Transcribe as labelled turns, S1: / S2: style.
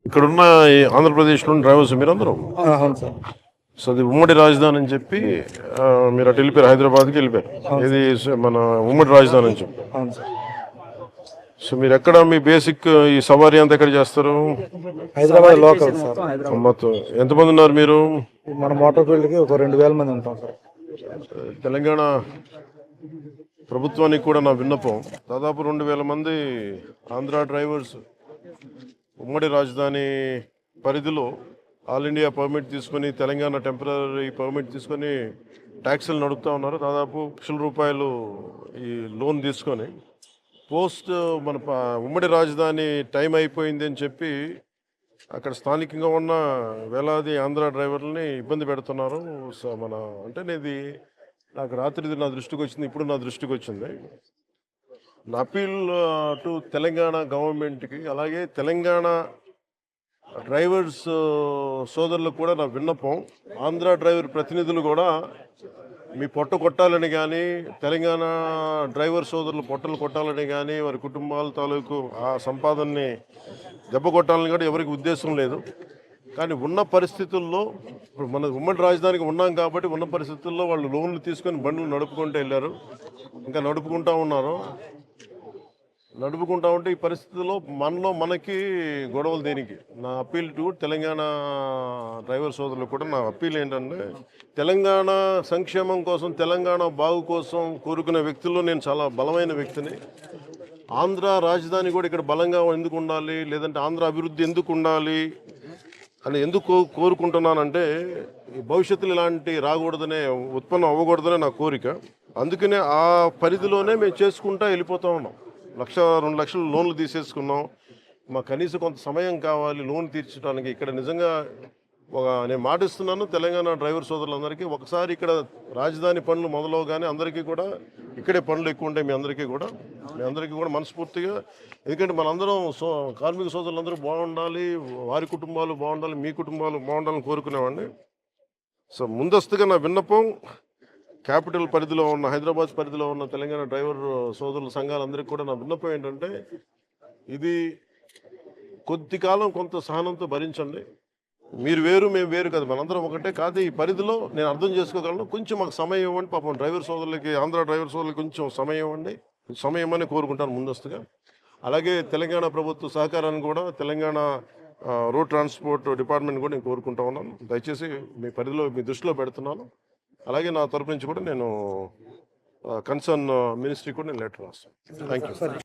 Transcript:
S1: ఇక్కడున్న ఈ ఆంధ్రప్రదేశ్లోని డ్రైవర్స్ మీరందరూ
S2: అవును సార్.
S1: సో అది ఉమ్మడి రాజధాని అని చెప్పి మీరు అటు వెళ్ళిపోయారు, హైదరాబాద్కి వెళ్ళిపోయారు. ఇది మన ఉమ్మడి రాజధాని అని చెప్పి.
S2: అవును సార్.
S1: సో మీరు ఎక్కడ మీ బేసిక్ ఈ సవారీ అంతా ఎక్కడ చేస్తారు?
S2: Hyderabad local sir.
S1: మొత్తం ఎంతమంది ఉన్నారు మీరు?
S2: మన మోటార్ ఫీల్డ్కి ఒక 2000 మంది ఉంటాం సార్.
S1: తెలంగాణ ప్రభుత్వానికి కూడా నా విన్నపం, దాదాపు 2000 మంది ఆంధ్ర డ్రైవర్స్ ఉమ్మడి రాజధాని పరిధిలో ఆల్ ఇండియా పర్మిట్ తీసుకొని, తెలంగాణ టెంపరీ పర్మిట్ తీసుకొని ట్యాక్సీలు నడుపుతూ ఉన్నారు. దాదాపు ₹1,00,000 ఈ లోన్ తీసుకొని పోస్ట్ మన ఉమ్మడి రాజధాని టైం అయిపోయింది అని చెప్పి అక్కడ స్థానికంగా ఉన్న వేలాది ఆంధ్ర డ్రైవర్లని ఇబ్బంది పెడుతున్నారు. సో అంటే ఇది నాకు రాత్రి నా దృష్టికి వచ్చింది, ఇప్పుడు నా దృష్టికి వచ్చింది. నా అపీల్ టు తెలంగాణ గవర్నమెంట్కి, అలాగే తెలంగాణ డ్రైవర్స్ సోదరులకు కూడా నా విన్నపం, ఆంధ్ర డ్రైవర్ ప్రతినిధులు కూడా మీ పొట్ట కొట్టాలని కానీ, తెలంగాణ డ్రైవర్ సోదరులు పొట్టలు కొట్టాలని కానీ, వారి కుటుంబాల తాలూకు ఆ సంపాదనని దెబ్బ కొట్టాలని కూడా ఎవరికి ఉద్దేశం లేదు. కానీ ఉన్న పరిస్థితుల్లో ఇప్పుడు మన ఉమ్మడి రాజధానికి ఉన్నాం కాబట్టి ఉన్న పరిస్థితుల్లో వాళ్ళు లోన్లు తీసుకొని బండ్లు నడుపుకుంటూ వెళ్ళారు, ఇంకా నడుపుకుంటూ ఉన్నారు. నడుపుకుంటా ఉంటే ఈ పరిస్థితుల్లో మనకి గొడవలు దేనికి? నా అప్పీల్ టు తెలంగాణ డ్రైవర్ సోదరులు కూడా నా అప్పీల్ ఏంటంటే, తెలంగాణ సంక్షేమం కోసం, తెలంగాణ బాగు కోసం కోరుకునే వ్యక్తుల్లో నేను చాలా బలమైన వ్యక్తిని. ఆంధ్ర రాజధాని కూడా ఇక్కడ బలంగా ఎందుకు ఉండాలి, లేదంటే ఆంధ్ర అభివృద్ధి ఎందుకు ఉండాలి అని ఎందుకు కోరుకుంటున్నానంటే, భవిష్యత్తులో ఇలాంటి రాకూడదనే, ఉత్పన్నం అవ్వకూడదనే నా కోరిక. అందుకనే ఆ పరిధిలోనే మేము చేసుకుంటా వెళ్ళిపోతూ ఉన్నాం. 1,00,000-2 లక్షలు లోన్లు తీసేసుకున్నాం. మాకు కనీసం కొంత సమయం కావాలి లోన్ తీర్చడానికి. ఇక్కడ నిజంగా నేను మాటిస్తున్నాను తెలంగాణ డ్రైవర్ సోదరులందరికీ, ఒకసారి ఇక్కడ రాజధాని పనులు మొదలవగానే అందరికీ కూడా ఇక్కడే పనులు ఎక్కువ ఉంటాయి. మీ అందరికీ కూడా మనస్ఫూర్తిగా, ఎందుకంటే మనందరం కార్మిక సోదరులందరూ బాగుండాలి, వారి కుటుంబాలు బాగుండాలి, మీ కుటుంబాలు బాగుండాలని కోరుకునేవాడిని. సో ముందస్తుగా నా విన్నపం, క్యాపిటల్ పరిధిలో ఉన్న, హైదరాబాద్ పరిధిలో ఉన్న తెలంగాణ డ్రైవర్ సోదరుల సంఘాలందరికీ కూడా నా విన్నపం ఏంటంటే, ఇది కొద్ది కాలం కొంత సహనంతో భరించండి. మీరు వేరు, మేము వేరు కదా, మనందరం ఒకటే కాదు. ఈ పరిధిలో నేను అర్థం చేసుకోగలను, కొంచెం మాకు సమయం ఇవ్వండి. పాపం డ్రైవర్ సోదరులకి, ఆంధ్ర డ్రైవర్ సోదరులకి కొంచెం సమయం ఇవ్వండి. సమయం అని కోరుకుంటాను ముందస్తుగా. అలాగే తెలంగాణ ప్రభుత్వ సహకారాన్ని కూడా, తెలంగాణ రోడ్ ట్రాన్స్పోర్ట్ డిపార్ట్మెంట్ కూడా నేను కోరుకుంటా ఉన్నాను. దయచేసి మీ పరిధిలో, మీ దృష్టిలో పెడుతున్నాను. అలాగే నా తరపు నుంచి కూడా నేను కన్సర్న్ మినిస్ట్రీ కూడా నేను లెటర్ రాస్తాను. Thank you.